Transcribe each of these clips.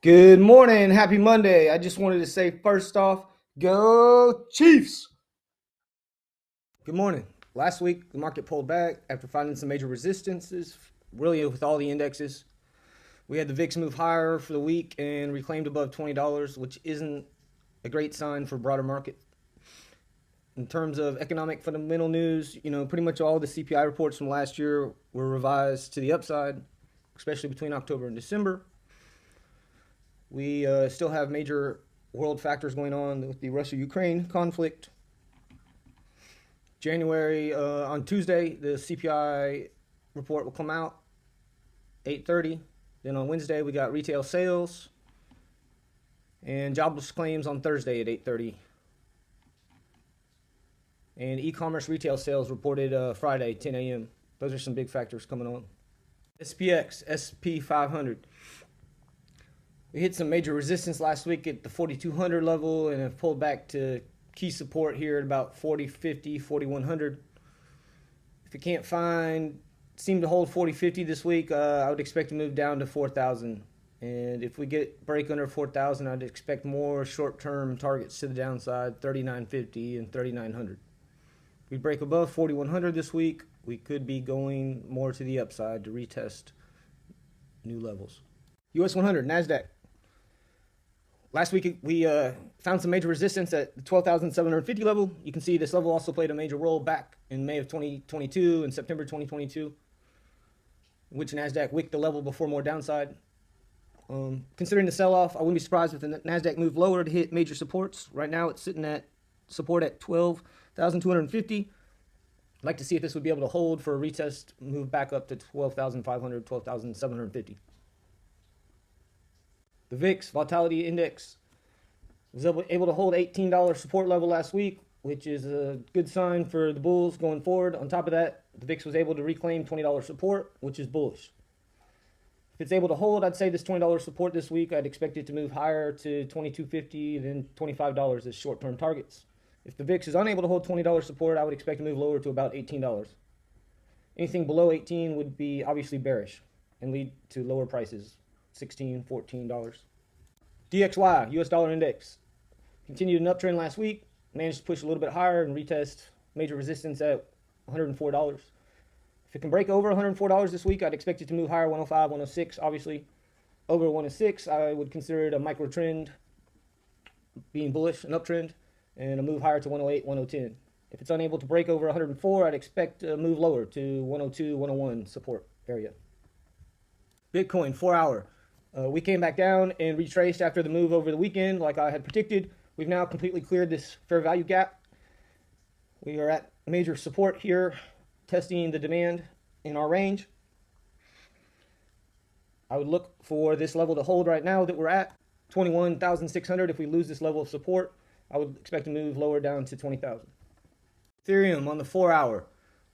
Good morning. Happy Monday. I just wanted to say first off, go Chiefs. Good morning. Last week, the market pulled back after finding some major resistances, really with all the indexes. We had the VIX move higher for the week and reclaimed above $20, which isn't a great sign for broader market. In terms of economic fundamental news, pretty much all the CPI reports from last year were revised to the upside, especially between October and December. We still have major world factors going on with the Russia-Ukraine conflict. January, on Tuesday, the CPI report will come out, 8:30. Then on Wednesday, we got retail sales and jobless claims on Thursday at 8:30. And e-commerce retail sales reported Friday, 10 a.m. Those are some big factors coming on. SPX, SP 500. We hit some major resistance last week at the 4,200 level and have pulled back to key support here at about 4050, 4100. If it can't seem to hold 4050 this week, I would expect to move down to 4,000. And if we break under 4,000, I'd expect more short-term targets to the downside, 3950 and 3900. If we break above 4100 this week, we could be going more to the upside to retest new levels. US 100, NASDAQ. Last week, we found some major resistance at the 12,750 level. You can see this level also played a major role back in May of 2022 and September 2022, in which NASDAQ wicked the level before more downside. Considering the sell-off, I wouldn't be surprised if the NASDAQ moved lower to hit major supports. Right now, it's sitting at support at 12,250. I'd like to see if this would be able to hold for a retest, move back up to 12,500, 12,750. The VIX, Volatility Index, was able to hold $18 support level last week, which is a good sign for the bulls going forward. On top of that, the VIX was able to reclaim $20 support, which is bullish. If it's able to hold, I'd say this $20 support this week, I'd expect it to move higher to $22.50, then $25 as short-term targets. If the VIX is unable to hold $20 support, I would expect to move lower to about $18. Anything below 18 would be obviously bearish and lead to lower prices. $16, $14. DXY, US dollar index, continued an uptrend last week, managed to push a little bit higher and retest major resistance at $104. If it can break over $104 this week, I'd expect it to move higher, 105, 106. Obviously, over 106, I would consider it a micro trend, being bullish, an uptrend, and a move higher to 108, 110. If it's unable to break over 104, I'd expect a move lower to 102, 101 support area. Bitcoin, 4 hour. We came back down and retraced after the move over the weekend like I had predicted. We've now completely cleared this fair value gap. We are at major support here, testing the demand in our range. I would look for this level to hold right now that we're at, 21,600. If we lose this level of support, I would expect to move lower down to 20,000. Ethereum on the 4 hour.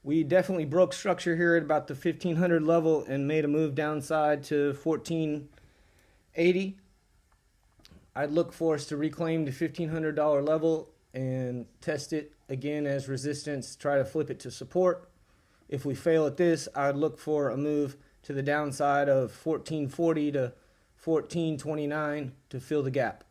We definitely broke structure here at about the 1,500 level and made a move downside to 1,480. I'd look for us to reclaim the $1,500 level and test it again as resistance, try to flip it to support. If we fail at this, I'd look for a move to the downside of 1,440 to 1,429 to fill the gap.